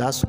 10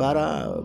12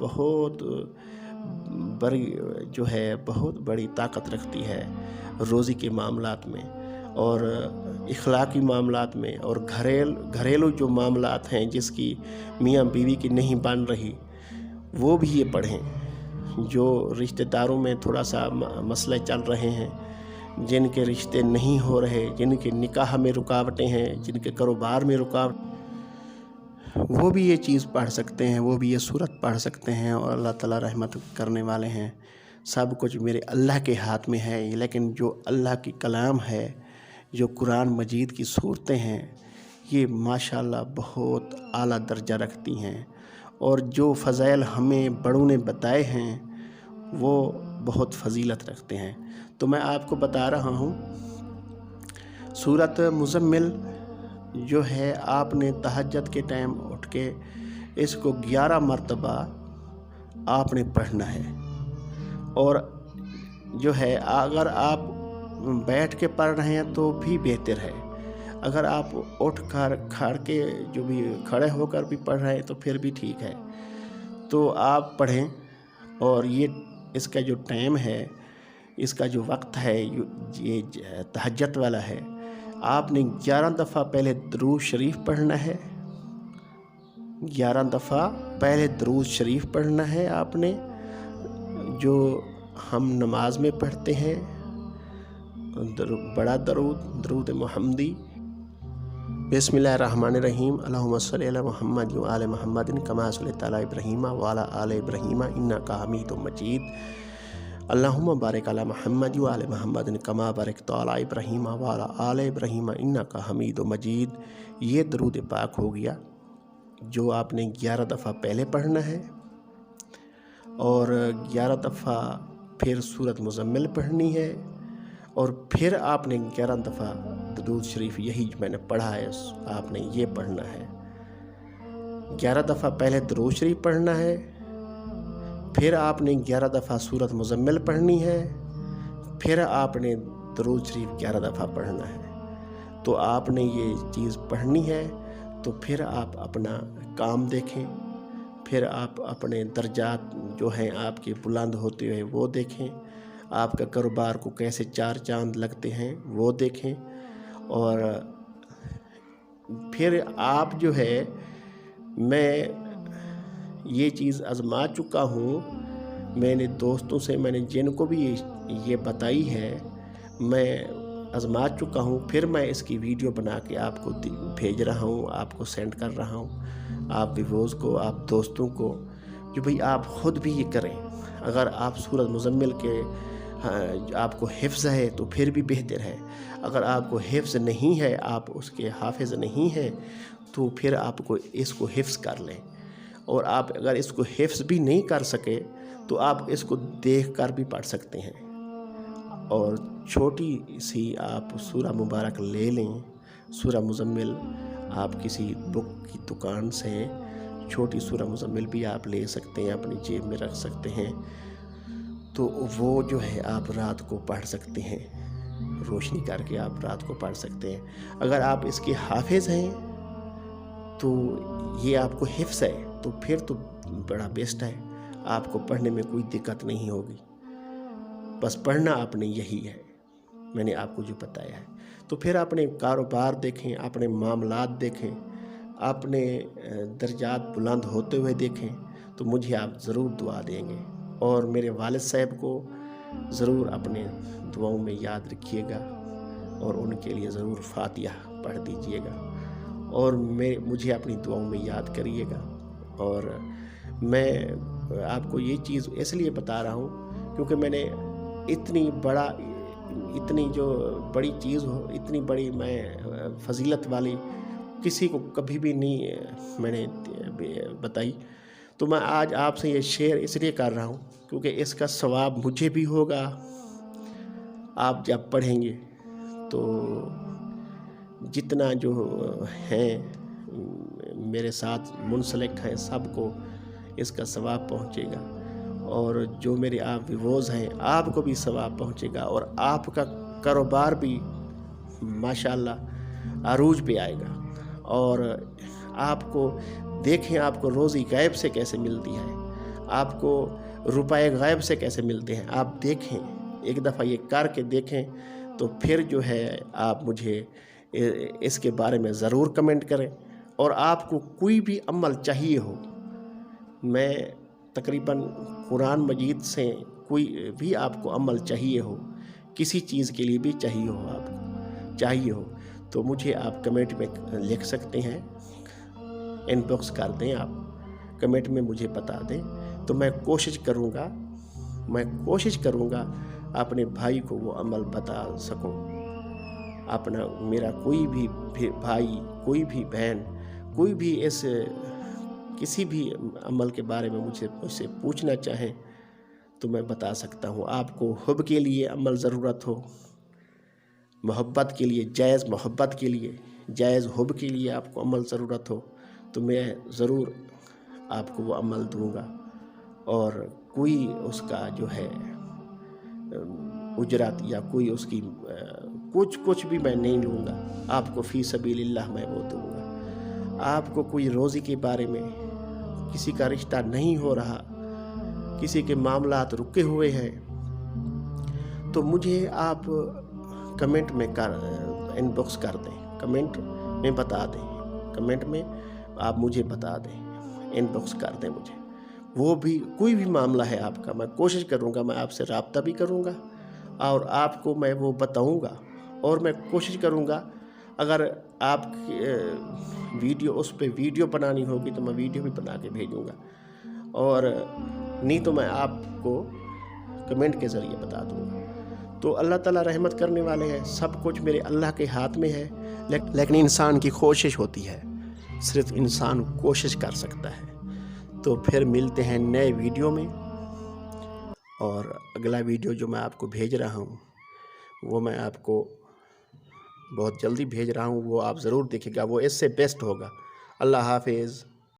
بہت بڑی جو ہے بہت بڑی طاقت رکھتی ہے روزی کے معاملات میں اور اخلاقی معاملات میں، اور گھریلو جو معاملات ہیں جس کی میاں بیوی کی نہیں بن رہی وہ بھی یہ پڑھیں۔ جو رشتہ داروں میں تھوڑا سا مسئلے چل رہے ہیں، جن کے رشتے نہیں ہو رہے، جن کے نکاح میں رکاوٹیں ہیں، جن کے کاروبار میں رکاوٹ، وہ بھی یہ چیز پڑھ سکتے ہیں، وہ بھی یہ سورت پڑھ سکتے ہیں، اور اللہ تعالیٰ رحمت کرنے والے ہیں۔ سب کچھ میرے اللہ کے ہاتھ میں ہے، لیکن جو اللہ کی کلام ہے، جو قرآن مجید کی صورتیں ہیں، یہ ماشاءاللہ بہت اعلیٰ درجہ رکھتی ہیں، اور جو فضائل ہمیں بڑوں نے بتائے ہیں وہ بہت فضیلت رکھتے ہیں۔ تو میں آپ کو بتا رہا ہوں، سورت مزمل جو ہے آپ نے تہجد کے ٹائم اٹھ کے اس کو 11 مرتبہ آپ نے پڑھنا ہے، اور جو ہے اگر آپ بیٹھ کے پڑھ رہے ہیں تو بھی بہتر ہے، اگر آپ اٹھ کر کھڑ کے جو بھی کھڑے ہو کر بھی پڑھ رہے ہیں تو پھر بھی ٹھیک ہے، تو آپ پڑھیں۔ اور یہ اس کا جو ٹائم ہے، اس کا جو وقت ہے، یہ تہجد والا ہے، آپ نے 11 دفعہ پہلے درود شریف پڑھنا ہے، 11 دفعہ پہلے درود شریف پڑھنا ہے آپ نے، جو ہم نماز میں پڑھتے ہیں، بڑا درود محمدی۔ بسم اللہ الرحمن الرحیم، اللہم صلی علی محمد و آل محمد کما صلیت علی ابراہیم و علی آل ابراہیم انک حمید مجید، اللہم بارک علی محمد و آل محمد کما بارکت علی ابراہیم و علی آل ابراہیم انک حمید مجید۔ یہ درود پاک ہو گیا جو آپ نے 11 دفعہ پہلے پڑھنا ہے، اور 11 دفعہ پھر سورت مزمل پڑھنی ہے، اور پھر آپ نے 11 دفعہ درود شریف، یہی میں نے پڑھا ہے آپ نے یہ پڑھنا ہے۔ 11 دفعہ پہلے درود شریف پڑھنا ہے، پھر آپ نے 11 دفعہ سورت مزمل پڑھنی ہے، پھر آپ نے درود شریف 11 دفعہ پڑھنا ہے۔ تو آپ نے یہ چیز پڑھنی ہے، تو پھر آپ اپنا کام دیکھیں، پھر آپ اپنے درجات جو ہیں آپ کے بلند ہوتے ہوئے وہ دیکھیں، آپ کا کاروبار کو کیسے 4 چاند لگتے ہیں وہ دیکھیں، اور پھر آپ جو ہے، میں یہ چیز آزما چکا ہوں، میں نے دوستوں سے میں نے جن کو بھی یہ بتائی ہے میں آزما چکا ہوں، پھر میں اس کی ویڈیو بنا کے آپ کو بھیج رہا ہوں، آپ کو سینڈ کر رہا ہوں، آپ ویوز کو، آپ دوستوں کو، جو بھئی آپ خود بھی یہ کریں۔ اگر آپ سورت مزمل کے آپ کو حفظ ہے تو پھر بھی بہتر ہے، اگر آپ کو حفظ نہیں ہے، آپ اس کے حافظ نہیں ہیں، تو پھر آپ کو اس کو حفظ کر لیں، اور آپ اگر اس کو حفظ بھی نہیں کر سکے تو آپ اس کو دیکھ کر بھی پڑھ سکتے ہیں، اور چھوٹی سی آپ سورہ مبارک لے لیں، سورہ مزمل، آپ کسی بک کی دکان سے چھوٹی سورہ مزمل بھی آپ لے سکتے ہیں، اپنی جیب میں رکھ سکتے ہیں، تو وہ جو ہے آپ رات کو پڑھ سکتے ہیں، روشنی کر کے آپ رات کو پڑھ سکتے ہیں۔ اگر آپ اس کے حافظ ہیں تو یہ آپ کو حفظ ہے تو پھر تو بڑا بیسٹ ہے، آپ کو پڑھنے میں کوئی دقت نہیں ہوگی، بس پڑھنا آپ نے یہی ہے، میں نے آپ کو جو بتایا ہے۔ تو پھر اپنے کاروبار دیکھیں، اپنے معاملات دیکھیں، اپنے درجات بلند ہوتے ہوئے دیکھیں، تو مجھے آپ ضرور دعا دیں گے، اور میرے والد صاحب کو ضرور اپنے دعاؤں میں یاد رکھیے گا، اور ان کے لیے ضرور فاتحہ پڑھ دیجیے گا، اور مجھے اپنی دعاؤں میں یاد کریے گا۔ اور میں آپ کو یہ چیز اس لیے بتا رہا ہوں کیونکہ میں نے اتنی جو بڑی چیز ہو، اتنی بڑی میں فضیلت والی کسی کو کبھی بھی نہیں میں نے بتائی، تو میں آج آپ سے یہ شیئر اس لیے کر رہا ہوں کیونکہ اس کا ثواب مجھے بھی ہوگا، آپ جب پڑھیں گے تو جتنا جو ہیں میرے ساتھ منسلک ہیں سب کو اس کا ثواب پہنچے گا، اور جو میرے آپ ویوز ہیں آپ کو بھی ثواب پہنچے گا، اور آپ کا کاروبار بھی ماشاءاللہ عروج پہ آئے گا، اور آپ کو دیکھیں آپ کو روزی غیب سے کیسے ملتی ہے، آپ کو روپے غیب سے کیسے ملتے ہیں، آپ دیکھیں، ایک دفعہ یہ کر کے دیکھیں، تو پھر جو ہے آپ مجھے اس کے بارے میں ضرور کمنٹ کریں۔ اور آپ کو کوئی بھی عمل چاہیے ہو، میں تقریباً قرآن مجید سے کوئی بھی آپ کو عمل چاہیے ہو، کسی چیز کے لیے بھی چاہیے ہو، آپ کو چاہیے ہو، تو مجھے آپ کمنٹ میں لکھ سکتے ہیں، ان باکس کر دیں، آپ کمنٹ میں مجھے بتا دیں، تو میں کوشش کروں گا اپنے بھائی کو وہ عمل بتا سکوں۔ میرا کوئی بھی بھائی، کوئی بھی بہن، کوئی بھی کسی بھی عمل کے بارے میں مجھ سے پوچھنا چاہیں تو میں بتا سکتا ہوں۔ آپ کو حب کے لیے عمل ضرورت ہو، محبت کے لیے، جائز محبت کے لیے، جائز حب کے لیے آپ کو عمل ضرورت ہو، تو میں ضرور آپ کو وہ عمل دوں گا، اور کوئی اس کا جو ہے اجرت یا کوئی اس کی کچھ بھی میں نہیں لوں گا، آپ کو فی سبیل اللہ میں وہ دوں گا۔ آپ کو کوئی روزی کے بارے میں، کسی کا رشتہ نہیں ہو رہا، کسی کے معاملات رکے ہوئے ہیں، تو مجھے آپ کمنٹ میں ان باکس کر دیں، کمنٹ میں بتا دیں، کمنٹ میں آپ مجھے بتا دیں، ان باکس کر دیں مجھے، وہ بھی کوئی بھی معاملہ ہے آپ کا، میں کوشش کروں گا، میں آپ سے رابطہ بھی کروں گا اور آپ کو میں وہ بتاؤں گا، اور میں کوشش کروں گا اگر آپ ویڈیو اس پہ ویڈیو بنانی ہوگی تو میں ویڈیو بھی بنا کے بھیجوں گا، اور نہیں تو میں آپ کو کمنٹ کے ذریعے بتا دوں گا۔ تو اللہ تعالیٰ رحمت کرنے والے ہیں، سب کچھ میرے اللہ کے ہاتھ میں ہے، لیکن انسان کی کوشش ہوتی ہے، صرف انسان کوشش کر سکتا ہے۔ تو پھر ملتے ہیں نئے ویڈیو میں، اور اگلا ویڈیو جو میں آپ کو بھیج رہا ہوں وہ میں آپ کو بہت جلدی بھیج رہا ہوں، وہ آپ ضرور دیکھیں گا، وہ اس سے بیسٹ ہوگا۔ اللہ حافظ۔